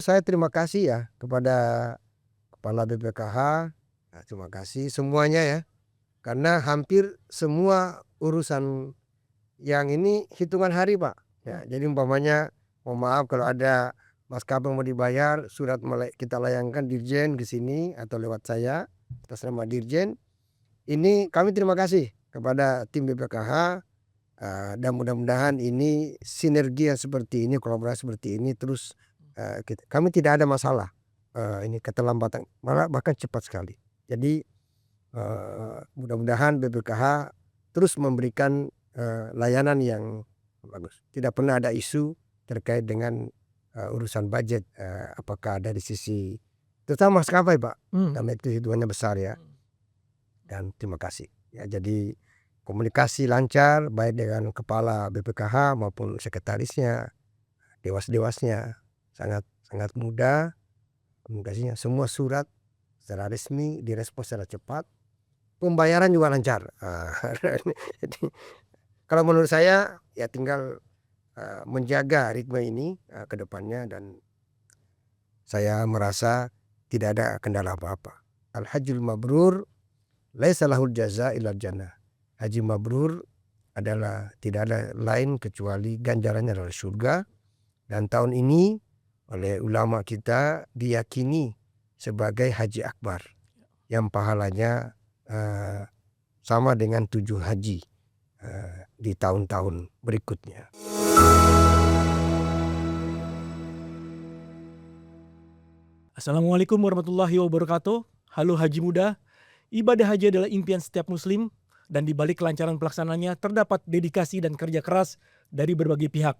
saya terima kasih ya kepada Kepala BPKH, terima kasih semuanya ya. Karena hampir semua urusan yang ini hitungan hari Pak. Ya, jadi umpamanya mohon maaf kalau ada maskapai mau dibayar, surat kita layangkan Dirjen ke sini atau lewat saya atas nama Dirjen. Ini kami terima kasih kepada tim BPKH. Dan mudah-mudahan ini sinergi yang seperti ini, kolaborasi seperti ini terus kami tidak ada masalah ini keterlambatan, malah bahkan cepat sekali. Jadi mudah-mudahan BPKH terus memberikan layanan yang bagus. Tidak pernah ada isu terkait dengan urusan budget, apakah dari sisi terutama maskapai Pak, karena itu hitungannya besar ya. Dan terima kasih ya, jadi komunikasi lancar baik dengan kepala BPKH maupun sekretarisnya, dewas-dewasnya sangat mudah komunikasinya. Semua surat secara resmi direspon secara cepat, pembayaran juga lancar. Jadi kalau menurut saya ya tinggal menjaga ritme ini ke depannya, dan saya merasa tidak ada kendala apa-apa. Al-Hajjul Mabrur laisa lahul jaza illal jannah. Haji mabrur adalah tidak ada lain kecuali ganjarannya adalah surga. Dan tahun ini oleh ulama kita diyakini sebagai haji akbar yang pahalanya sama dengan 7 haji di tahun-tahun berikutnya. Assalamualaikum warahmatullahi wabarakatuh. Halo Haji Muda. Ibadah haji adalah impian setiap muslim, dan di balik kelancaran pelaksananya terdapat dedikasi dan kerja keras dari berbagai pihak.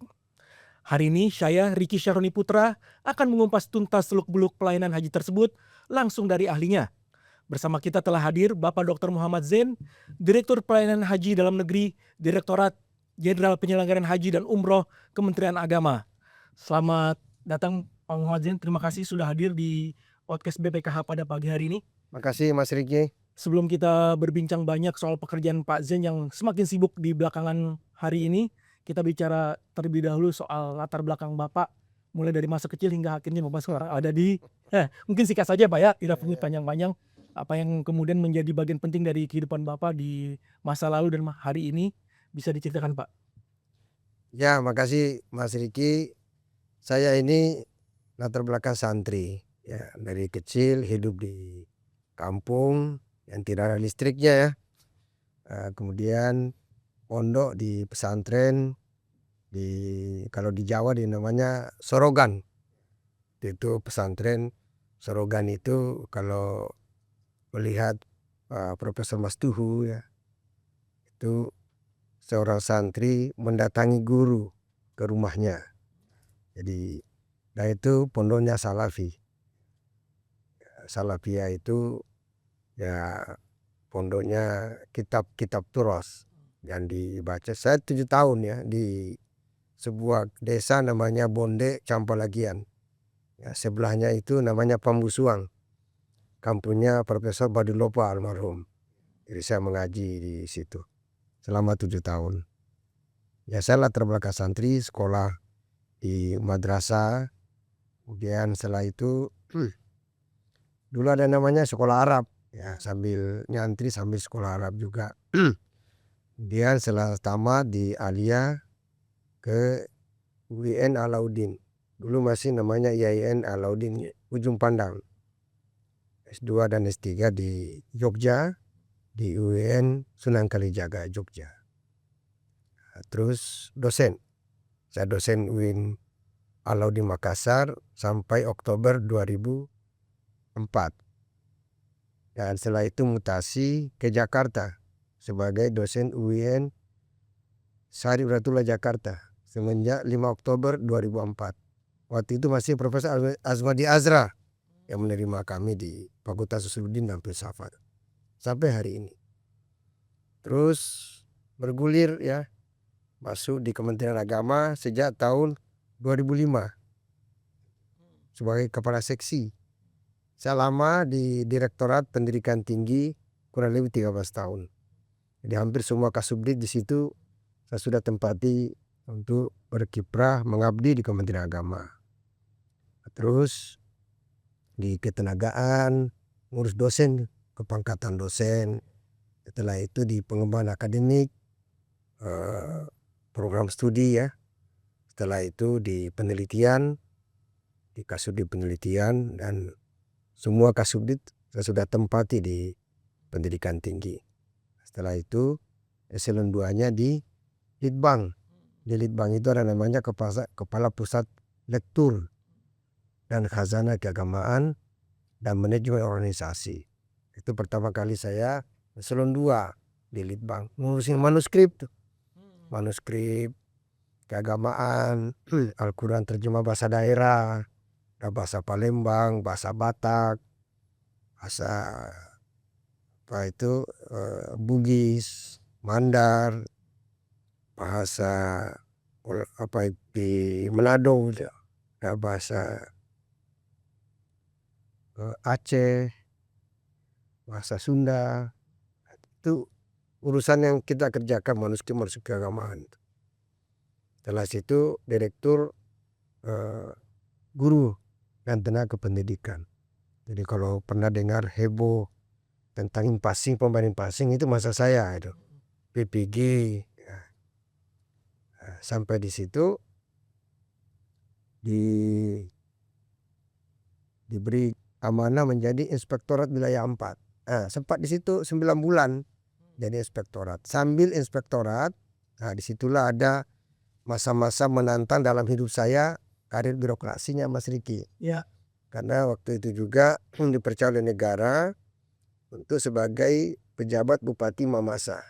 Hari ini saya, Ricky Syahroni Putra, akan mengupas tuntas seluk-beluk pelayanan haji tersebut langsung dari ahlinya. Bersama kita telah hadir Bapak Dr. Muhammad Zain, Direktur Pelayanan Haji Dalam Negeri, Direktorat Jenderal Penyelenggaraan Haji dan Umroh, Kementerian Agama. Selamat datang Pak Muhammad Zain, terima kasih sudah hadir di podcast BPKH pada pagi hari ini. Makasih Mas Ricky. Sebelum kita berbincang banyak soal pekerjaan Pak Zain yang semakin sibuk di belakangan hari ini, kita bicara terlebih dahulu soal latar belakang Bapak, mulai dari masa kecil hingga akhirnya Bapak sekarang ada di, mungkin singkat saja Pak ya, tidak perlu panjang-panjang, apa yang kemudian menjadi bagian penting dari kehidupan Bapak di masa lalu dan hari ini, bisa diceritakan Pak? Ya, makasih Mas Ricky. Saya ini latar belakang santri ya, dari kecil hidup di kampung yang tidak ada listriknya ya. Kemudian pondok di pesantren kalau di Jawa namanya Sorogan. Itu pesantren Sorogan itu kalau melihat Profesor Mas Tuhu ya, itu seorang santri mendatangi guru ke rumahnya. Jadi itu pondoknya Salafi. Salafiyah itu ya pondoknya kitab-kitab turos yang dibaca. Saya 7 tahun ya di sebuah desa namanya Bonde Campalagian. Ya, sebelahnya itu namanya Pambusuang. Kampungnya Profesor Badulopa almarhum. Jadi saya mengaji di situ selama 7 tahun. Ya, saya latar belakang santri, sekolah di madrasah. Kemudian setelah itu dulu ada namanya sekolah Arab. Ya, sambil nyantri sambil sekolah Arab juga. Kemudian setelah tamat di Alia ke UIN Alauddin. Dulu masih namanya IAIN Alauddin Ujung Pandang. S2 dan S3 di Jogja, di UIN Sunan Kalijaga Jogja. Terus dosen. Saya dosen UIN Alauddin Makassar sampai Oktober 2004. Dan setelah itu mutasi ke Jakarta sebagai dosen UIN Syarif Hidayatullah Jakarta semenjak 5 Oktober 2004. Waktu itu masih Profesor Azmadi Azra yang menerima kami di Fakultas Usuluddin dan Filsafat sampai hari ini. Terus bergulir ya, masuk di Kementerian Agama sejak tahun 2005 sebagai kepala seksi. Saya lama di Direktorat Pendidikan Tinggi kurang lebih 13 tahun. Jadi hampir semua kasubdit di situ saya sudah tempati untuk berkiprah mengabdi di Kementerian Agama. Terus di ketenagaan, ngurus dosen, kepangkatan dosen. Setelah itu di pengembangan akademik, program studi ya. Setelah itu di penelitian, di kasubdit penelitian, dan semua kasubdit saya sudah tempati di pendidikan tinggi. Setelah itu eselon 2-nya di Litbang. Di Litbang itu ada namanya kepala pusat lektur dan khazanah keagamaan dan manajemen organisasi. Itu pertama kali saya eselon 2 di Litbang, ngurusin manuskrip tuh. Manuskrip keagamaan, Al-Quran terjemah bahasa daerah, bahasa Palembang, bahasa Batak, bahasa Bugis, Mandar, bahasa di Manado, bahasa Aceh, bahasa Sunda. Itu urusan yang kita kerjakan, manuskrip keagamaan. Setelah situ direktur guru dan tenaga pendidikan. Jadi kalau pernah dengar heboh tentang impasing, pembayaran impasing, itu masa saya itu PPG ya. Sampai di situ diberi amanah menjadi inspektorat wilayah 4. Sempat di situ 9 bulan jadi inspektorat. Sambil inspektorat, disitulah ada masa-masa menantang dalam hidup saya, karir birokrasinya Mas Riki. Ya. Karena waktu itu juga dipercaya oleh negara untuk sebagai pejabat Bupati Mamasa.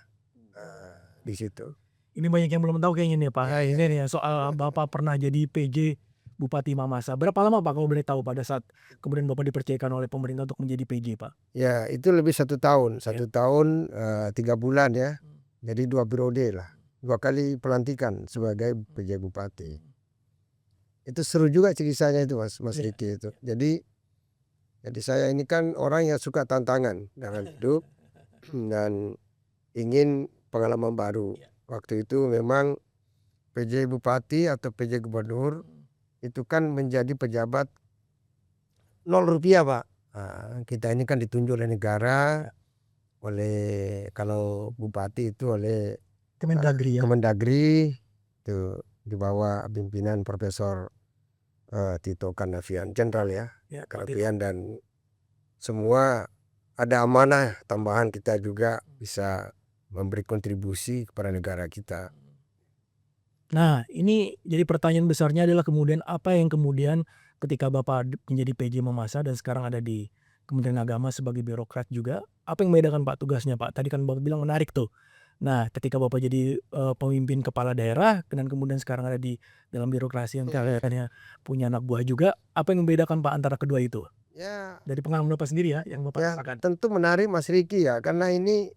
Di situ. Ini banyak yang belum tahu kayaknya nih Pak. Ya, ya. Ini nih soal Bapak pernah jadi PJ Bupati Mamasa. Berapa lama Pak kalau boleh tahu pada saat kemudian Bapak dipercayakan oleh pemerintah untuk menjadi PJ Pak? Ya, itu lebih 1 tahun. 1 tahun 3 bulan ya. Jadi 2 periode lah. 2 kali pelantikan sebagai PJ Bupati. Itu seru juga ceritanya itu Mas Riki itu. Jadi saya ini kan orang yang suka tantangan dalam hidup dan ingin pengalaman baru. Waktu itu memang PJ Bupati atau PJ Gubernur itu kan menjadi pejabat 0 rupiah Pak. Kita ini kan ditunjuk oleh negara, oleh kalau bupati itu oleh Kemendagri ya. Kemendagri, itu di bawah pimpinan Profesor Tito Karnavian, Jenderal ya, Karnavian, dan semua ada amanah tambahan, kita juga bisa memberi kontribusi kepada negara kita. Nah, ini jadi pertanyaan besarnya adalah kemudian apa yang kemudian ketika Bapak menjadi PJ Mamasa dan sekarang ada di Kementerian Agama sebagai birokrat juga, apa yang membedakan Pak tugasnya Pak? Tadi kan Bapak bilang menarik tuh. Nah, ketika Bapak jadi pemimpin kepala daerah dan kemudian sekarang ada di dalam birokrasi yang kayaknya punya anak buah juga, apa yang membedakan Pak antara kedua itu? Ya, Dari pengalaman Bapak sendiri ya yang Bapak rasakan. tentu menarik Mas Riki ya, karena ini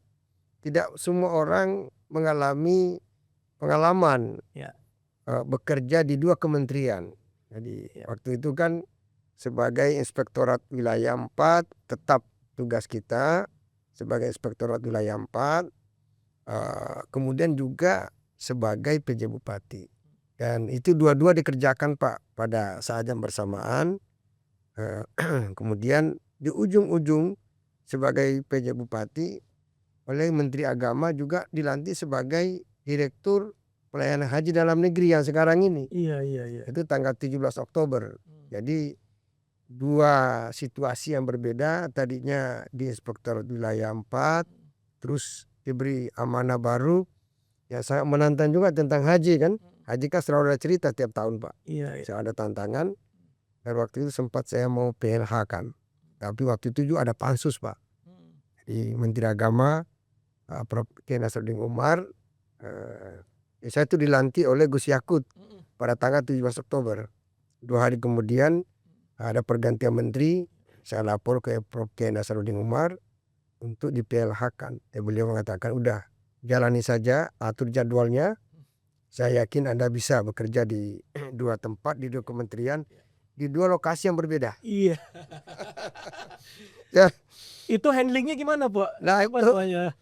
tidak semua orang mengalami pengalaman bekerja di 2 kementerian. Jadi waktu itu kan sebagai inspektorat wilayah 4 tetap tugas kita sebagai inspektorat wilayah 4, kemudian juga sebagai PJ Bupati, dan itu dua-dua dikerjakan Pak pada saat yang bersamaan. Kemudian di ujung-ujung sebagai PJ Bupati oleh Menteri Agama juga dilantik sebagai Direktur Pelayanan Haji dalam Negeri yang sekarang ini. Iya. Itu tanggal 17 Oktober. Jadi 2 situasi yang berbeda. Tadinya di Inspektorat Wilayah 4, terus diberi amanah baru. Ya, saya menantang juga tentang haji kan. Haji kan selalu ada cerita tiap tahun Pak. Iya. Saya ada tantangan. Dan waktu itu sempat saya mau PLH kan. Tapi waktu itu juga ada pansus Pak. Di Menteri Agama, Prof. Kiai Nasaruddin Umar, saya itu dilantik oleh Gus Yakut pada tanggal 17 Oktober. 2 hari kemudian ada pergantian menteri, saya lapor ke Prof. Kiai Nasaruddin Umar untuk di PLH-kan. Beliau mengatakan, udah jalani saja, atur jadwalnya. Saya yakin Anda bisa bekerja di 2 tempat, di 2 kementerian, di 2 lokasi yang berbeda. Iya. Ya. Itu handlingnya gimana Pak? Nah, Apa itu namanya?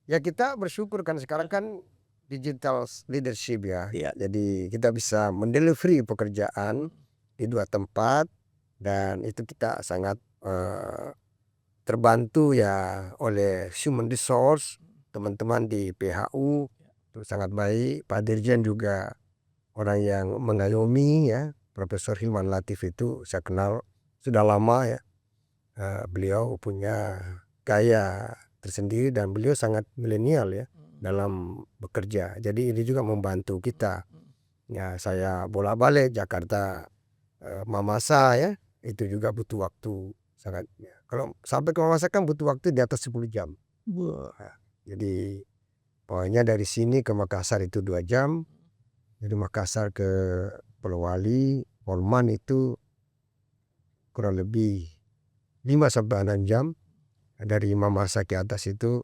ya kita bersyukur kan sekarang kan digital leadership ya. Iya. Jadi kita bisa mendelivery pekerjaan di 2 tempat dan itu kita sangat terbantu ya oleh human resource, teman-teman di PHU itu sangat baik. Pak Dirjen juga orang yang mengayomi ya. Profesor Hilman Latif itu saya kenal sudah lama ya. Beliau punya gaya tersendiri dan beliau sangat milenial ya dalam bekerja. Jadi ini juga membantu kita. Ya, saya bolak-balik Jakarta, Mamasa ya, itu juga butuh waktu sangat. Ya. Kalau sampai ke Mamasa kan butuh waktu di atas 10 jam. Wah. Nah, jadi pokoknya dari sini ke Makassar itu 2 jam. Dari Makassar ke Polowali, Polman itu kurang lebih 5-6 jam. Dari Mamasa ke atas itu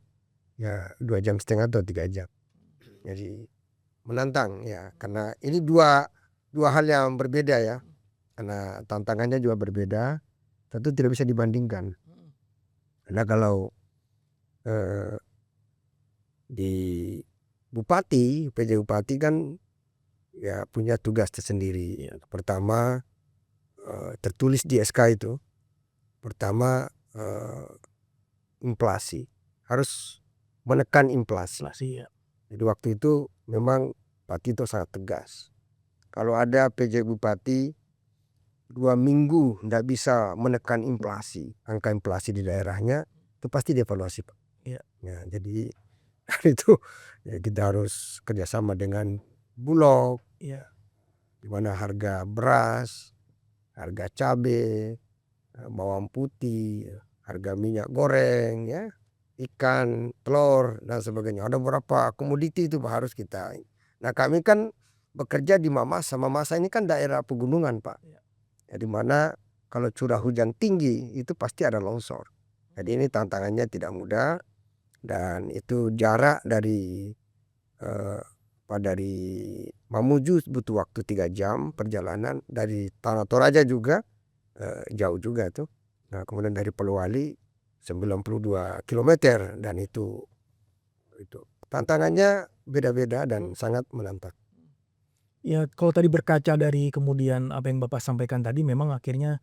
ya 2,5 jam atau 3 jam. Jadi menantang ya, karena ini dua hal yang berbeda ya, karena tantangannya juga berbeda, tentu tidak bisa dibandingkan. Karena kalau di Bupati, PJ Bupati kan ya punya tugas tersendiri. Pertama tertulis di SK itu, pertama inflasi, harus menekan inflasi. Inflasi ya. Jadi waktu itu memang Pak Tito sangat tegas. Kalau ada PJ Bupati 2 minggu tidak bisa menekan inflasi, angka inflasi di daerahnya, itu pasti dievaluasi Pak. Iya. Ya, jadi itu ya kita harus kerjasama dengan Bulog, Iya. di mana harga beras, harga cabai, bawang putih, harga minyak goreng ya, ikan, telur dan sebagainya. Ada beberapa komoditi itu harus kita. Nah, kami kan bekerja di Mamasa. Mamasa ini kan daerah pegunungan Pak. Ya, di mana kalau curah hujan tinggi itu pasti ada longsor. Jadi ini tantangannya tidak mudah, dan itu jarak dari Mamuju butuh waktu 3 jam perjalanan, dari Tanah Toraja juga jauh juga tuh. Nah, kemudian dari Polowali 92 kilometer, dan itu tantangannya beda-beda dan sangat menantang. Ya, kalau tadi berkaca dari kemudian apa yang Bapak sampaikan tadi, memang akhirnya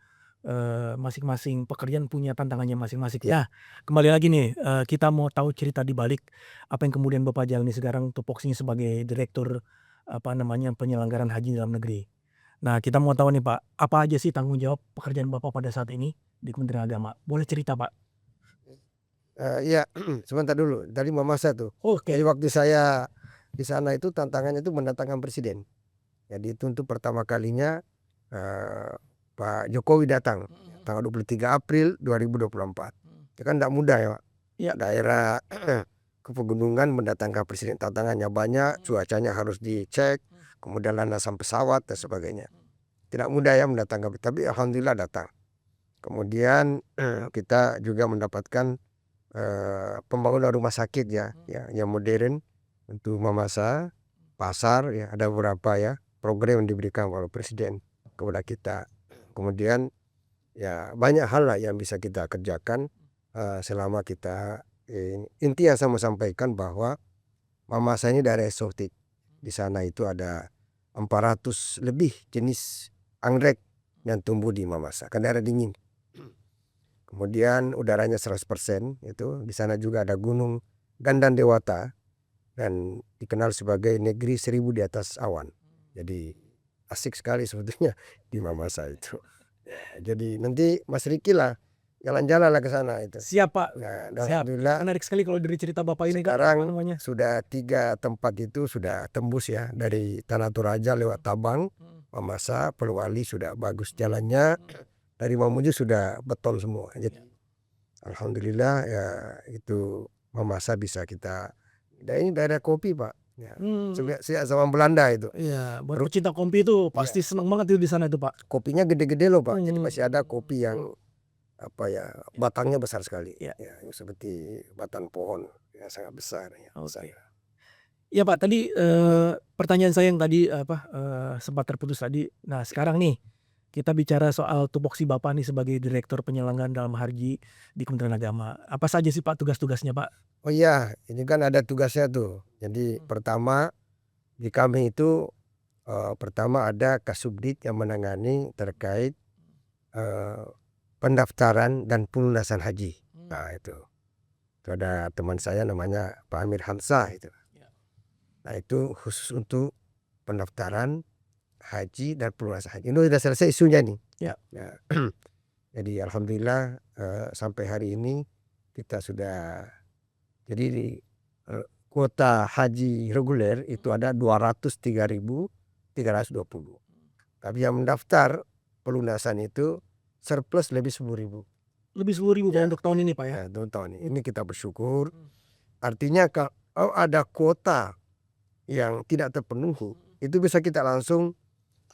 masing-masing pekerjaan punya tantangannya masing-masing. Nah, kembali lagi nih, kita mau tahu cerita di balik apa yang kemudian Bapak jalani sekarang tupoksinya sebagai direktur penyelenggaraan haji dalam negeri. Nah, kita mau tahu nih Pak, apa aja sih tanggung jawab pekerjaan Bapak pada saat ini di Kementerian Agama? Boleh cerita Pak? Iya, sebentar dulu. Dari Mamasa tuh. Oke. Jadi waktu saya di sana itu tantangannya itu mendatangkan presiden. Jadi itu untuk pertama kalinya Pak Jokowi datang tanggal 23 April 2024. Itu kan tidak mudah ya Pak. Ya. Daerah kepegunungan mendatangkan presiden, tantangannya banyak, cuacanya harus dicek, kemudian landasan pesawat dan sebagainya. Tidak mudah ya mendatangkan, tapi alhamdulillah datang. Kemudian kita juga mendapatkan pembangunan rumah sakit ya, yang modern untuk Mamasa, pasar ya, ada beberapa ya program yang diberikan oleh presiden kepada kita. Kemudian ya banyak hal lah yang bisa kita kerjakan selama kita inti yang saya mau sampaikan bahwa Mamasa ini daerah eksotik. Di sana itu ada 400 lebih jenis anggrek yang tumbuh di Mamasa, kan daerah dingin. Kemudian udaranya 100%, itu di sana juga ada gunung Gandan Dewata dan dikenal sebagai negeri 1000 di atas awan. Jadi asik sekali sebetulnya di Mamasa itu. Jadi nanti Mas Riki lah jalan-jalan lah ke sana itu. Siap Pak. Nah, Siap. alhamdulillah Menarik sekali kalau dari cerita Bapak ini Kak. sekarang sudah 3 tempat itu sudah tembus ya, dari Tanah Toraja lewat Tabang, Mamasa, Polowali sudah bagus jalannya. Dari Mamuju sudah beton semua. Jadi alhamdulillah ya itu Mamasa bisa kita. Dan ini daerah kopi Pak. Ya, sejak zaman Belanda itu. Iya, buat pecinta kopi itu pasti senang banget itu di sana itu Pak. Kopinya gede-gede loh Pak. Jadi masih ada kopi yang batangnya besar sekali. Ya, seperti batang pohon yang sangat besar ya. Ya Pak, tadi pertanyaan saya yang tadi sempat terputus tadi. Nah, sekarang nih kita bicara soal tupoksi Bapak nih sebagai Direktur Penyelenggaraan dalam Haji di Kementerian Agama. Apa saja sih Pak tugas-tugasnya Pak? Oh iya, ini kan ada tugasnya tuh. Jadi pertama di kami itu pertama ada Kasubdit yang menangani terkait eh, pendaftaran dan pelunasan haji. Hmm. Nah itu ada teman saya namanya Pak Amir Hamzah itu. Ya. Nah itu khusus untuk pendaftaran haji dan pelunasan haji. Ini sudah selesai isunya nih. Ya. Nah, jadi alhamdulillah sampai hari ini kita sudah jadi kuota haji reguler itu ada 203.320. Tapi yang mendaftar pelunasan itu surplus lebih 10.000. Lebih 10.000 Pak Ya. untuk tahun ini Pak ya. Nah, untuk tahun ini kita bersyukur. Artinya kalau ada kuota yang tidak terpenuhi, itu bisa kita langsung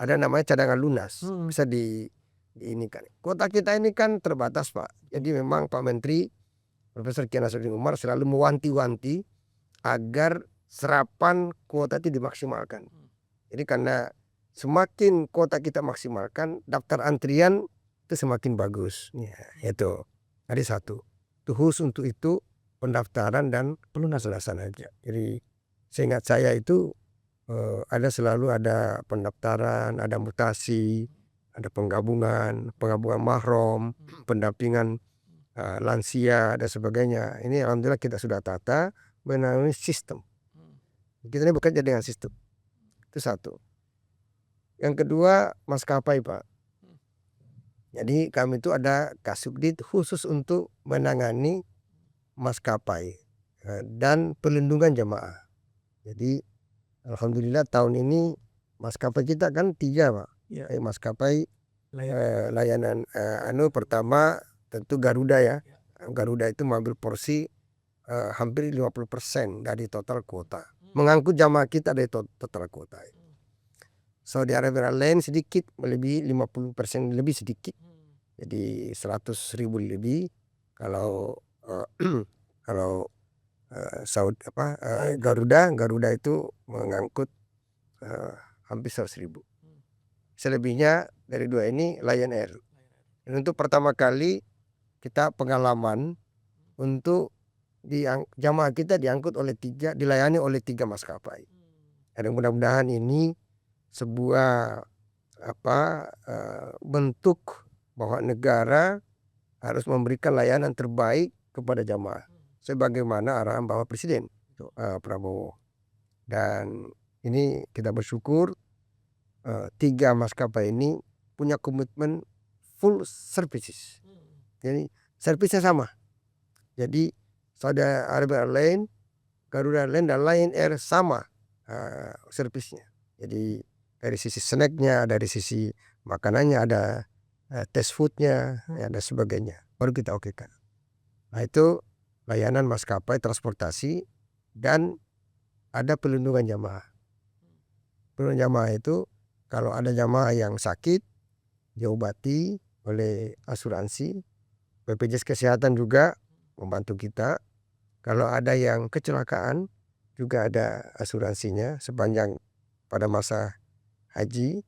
ada namanya cadangan lunas. Bisa diinikan. Kuota kita ini kan terbatas Pak. Jadi memang Pak Menteri Profesor Kiai Nasaruddin Umar selalu mewanti-wanti agar serapan kuota itu dimaksimalkan. Jadi karena semakin kuota kita maksimalkan, daftar antrian itu semakin bagus. Ya, itu. Ada satu. Itu khusus untuk itu pendaftaran dan pelunasan aja. Jadi seingat saya itu selalu ada pendaftaran, ada mutasi, ada penggabungan mahram, pendampingan lansia dan sebagainya. Ini alhamdulillah kita sudah tata melalui sistem. Kita ini bekerja dengan sistem. Itu satu. Yang kedua maskapai Pak. Jadi kami itu ada Kasubdit khusus untuk menangani maskapai dan perlindungan jamaah. Jadi alhamdulillah tahun ini maskapai kita kan 3 Pak. Ya. Maskapai layanan pertama tentu Garuda ya. Garuda itu mengambil porsi hampir 50% dari total kuota. Mengangkut jamaah kita dari total kuota. Saudi Arabia Airlines sedikit melebihi 50% lebih sedikit. Jadi 100.000 lebih. Kalau Garuda itu mengangkut hampir 100.000. Selebihnya dari 2 ini Lion Air. Dan untuk pertama kali kita pengalaman untuk jamaah kita dilayani oleh 3 maskapai. Dan mudah-mudahan ini sebuah bentuk bahwa negara harus memberikan layanan terbaik kepada jamaah sebagaimana arahan Bapak Presiden Prabowo. Dan ini kita bersyukur 3 maskapai ini punya komitmen full services. Jadi servisnya sama. Jadi Saudi Arabia Airlines, Garuda Airlines dan Lion Air sama servisnya. Jadi dari sisi snacknya, dari sisi makanannya ada test foodnya, dan sebagainya. Baru kita okekan. Nah itu layanan maskapai transportasi dan ada perlindungan jamaah. Perlindungan jamaah itu kalau ada jamaah yang sakit diobati oleh asuransi, BPJS Kesehatan juga membantu kita. Kalau ada yang kecelakaan juga ada asuransinya sepanjang pada masa haji.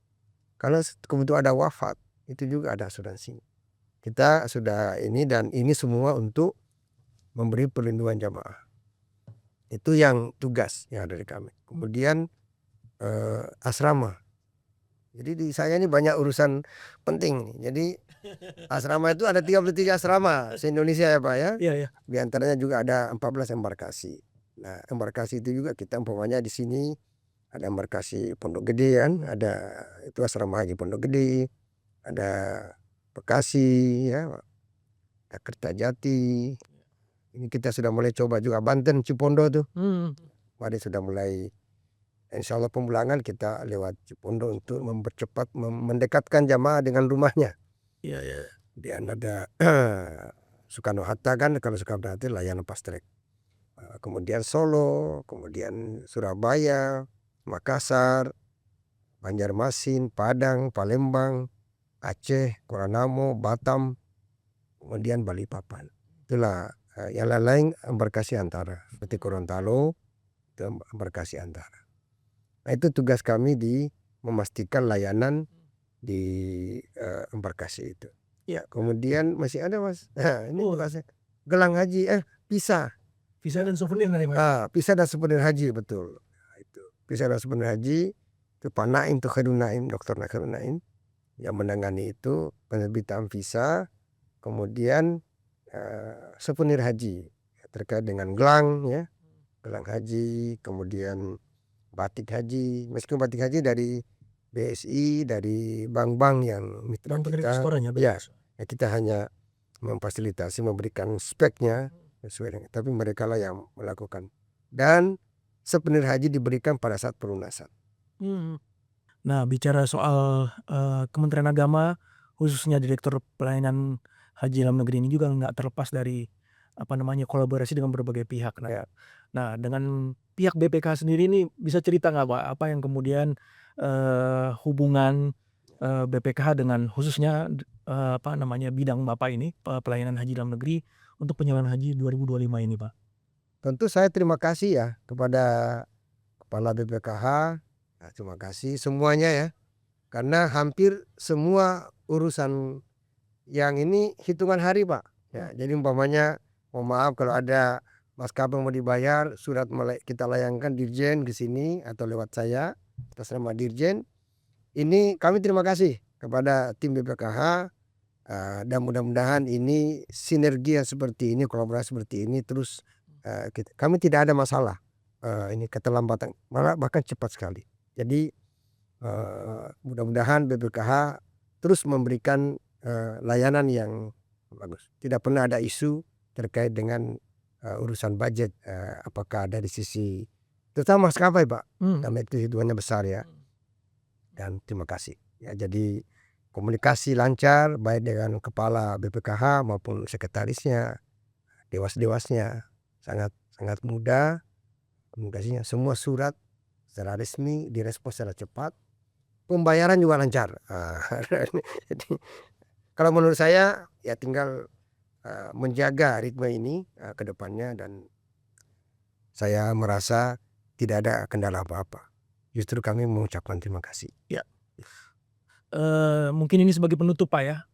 Kalau kebetulan ada wafat itu juga ada asuransi. Kita sudah ini dan ini semua untuk memberi perlindungan jamaah. Itu yang tugas yang ada dari kami. Kemudian asrama. Jadi di saya ini banyak urusan penting. Jadi asrama itu ada 33 asrama se-Indonesia ya Pak ya. Iya, ya. Di antaranya juga ada 14 embarkasi. Nah, embarkasi itu juga kita umpamanya di sini ada embarkasi Pondok Gede kan, ada itu asrama haji Pondok Gede, ada Bekasi ya, ada Kertajati. Ini kita sudah mulai coba juga Banten Cipondo tuh. Mari sudah mulai. Insya Allah pemulangan kita lewat Cipondo untuk mempercepat mendekatkan jamaah dengan rumahnya. Iya, ya. Dan ada Soekarno Hatta kan, kalau Soekarno Hatta layanan fast track. Kemudian Solo, kemudian Surabaya, Makassar, Banjarmasin, Padang, Palembang, Aceh, Kuala Batam, kemudian Balikpapan. Itulah yang lain embarkasi antara seperti Gorontalo itu embarkasi antara. Nah itu tugas kami di memastikan layanan di embarkasi itu. Ya, kemudian masih ada Mas. Nah, ini gelang haji visa dan souvenir dari Pak. Visa dan souvenir haji betul. Nah, itu visa dan souvenir haji itu Pak Naim tuh Khairul Naim, Dr. Khairul Naim yang menangani itu penerbitan visa, kemudian souvenir haji terkait dengan gelang ya, gelang haji, kemudian batik haji. Meskipun batik haji dari BSI, dari bank-bank yang mitra kita, ya kita hanya memfasilitasi, memberikan speknya sesuai dengan, tapi mereka lah yang melakukan. Dan souvenir haji diberikan pada saat pelunasan. Nah, bicara soal Kementerian Agama, khususnya Direktur Pelayanan Haji dalam negeri ini juga nggak terlepas dari kolaborasi dengan berbagai pihak. Nah, dengan pihak BPKH sendiri ini bisa cerita nggak Pak, apa yang kemudian hubungan BPKH dengan khususnya bidang Bapak ini, pelayanan haji dalam negeri untuk penyelenggaraan haji 2025 ini Pak? Tentu saya terima kasih ya kepada Kepala BPKH, terima kasih semuanya ya, karena hampir semua urusan yang ini hitungan hari Pak. Ya, jadi umpamanya mohon maaf kalau ada maskapai mau dibayar, surat kita layangkan Dirjen ke sini atau lewat saya atas nama Dirjen. Ini kami terima kasih kepada tim BPKH, dan mudah-mudahan ini sinergi yang seperti ini, kolaborasi seperti ini terus, kami tidak ada masalah ini keterlambatan, malah bahkan cepat sekali. Jadi mudah-mudahan BPKH terus memberikan layanan yang bagus. Tidak pernah ada isu terkait dengan urusan budget, apakah dari sisi terutama maskapai Pak, karena itu hitungannya besar ya. Dan terima kasih ya, jadi komunikasi lancar baik dengan kepala BPKH maupun sekretarisnya, dewas-dewasnya sangat mudah komunikasinya. Semua surat secara resmi direspons secara cepat, pembayaran juga lancar. Jadi kalau menurut saya ya tinggal menjaga ritme ini ke depannya, dan saya merasa tidak ada kendala apa-apa. Justru kami mengucapkan terima kasih. Ya. Mungkin ini sebagai penutup Pak ya.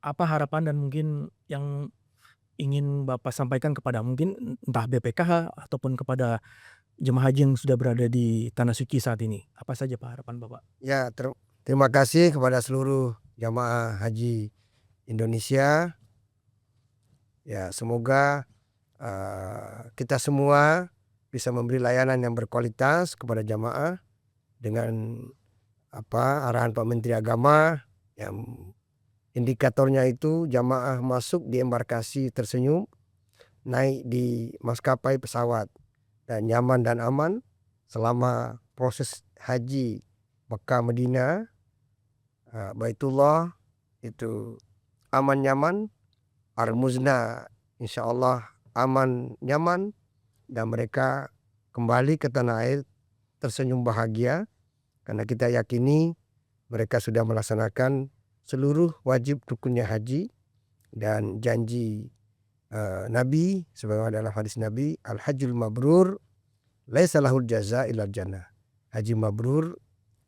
Apa harapan dan mungkin yang ingin Bapak sampaikan kepada mungkin entah BPKH ataupun kepada jemaah haji yang sudah berada di Tanah Suci saat ini? Apa saja Pak harapan Bapak? Ya, terima kasih kepada seluruh jamaah haji Indonesia. Ya, semoga kita semua bisa memberi layanan yang berkualitas kepada jamaah dengan arahan Pak Menteri Agama yang indikatornya itu jamaah masuk di embarkasi tersenyum, naik di maskapai pesawat dan nyaman dan aman selama proses haji Mekah Madinah, Baitullah itu aman nyaman, Al-Muzna insyaallah aman nyaman, dan mereka kembali ke tanah air tersenyum bahagia karena kita yakini mereka sudah melaksanakan seluruh wajib rukunnya haji dan janji Nabi sebagaimana dalam hadis Nabi, al-hajjul mabrur laisa lahul jaza illal jannah. Haji mabrur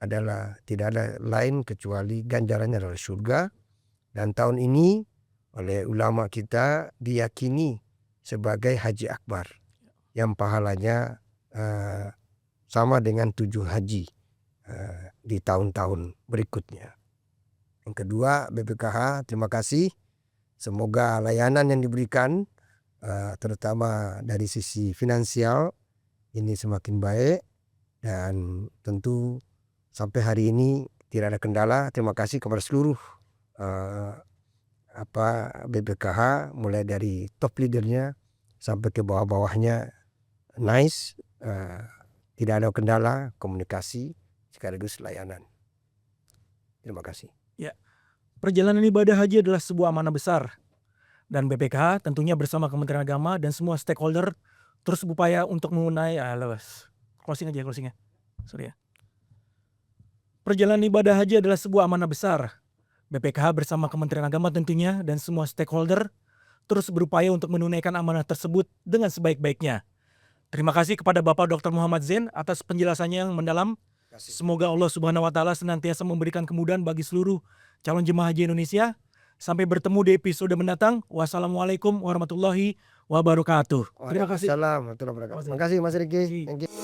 adalah tidak ada lain kecuali ganjarannya adalah surga, dan tahun ini oleh ulama kita diyakini sebagai haji akbar yang pahalanya sama dengan 7 haji di tahun-tahun berikutnya. Yang kedua, BPKH terima kasih. Semoga layanan yang diberikan terutama dari sisi finansial ini semakin baik, dan tentu sampai hari ini tidak ada kendala. Terima kasih kepada seluruh BPKH mulai dari top leadernya sampai ke bawah-bawahnya. Nice, tidak ada kendala komunikasi sekaligus layanan. Terima kasih. Ya, perjalanan ibadah haji adalah sebuah amanah besar, dan BPKH tentunya bersama Kementerian Agama dan semua stakeholder terus berupaya untuk mengenai closingnya. Sorry ya. Perjalanan ibadah haji adalah sebuah amanah besar. BPKH bersama Kementerian Agama tentunya dan semua stakeholder terus berupaya untuk menunaikan amanah tersebut dengan sebaik-baiknya. Terima kasih kepada Bapak Dr. Muhammad Zain atas penjelasannya yang mendalam. Semoga Allah Subhanahu wa Ta'ala senantiasa memberikan kemudahan bagi seluruh calon jemaah haji Indonesia. Sampai bertemu di episode mendatang. Wassalamualaikum warahmatullahi wabarakatuh. Terima kasih. Terima kasih Mas Riki. Thank you.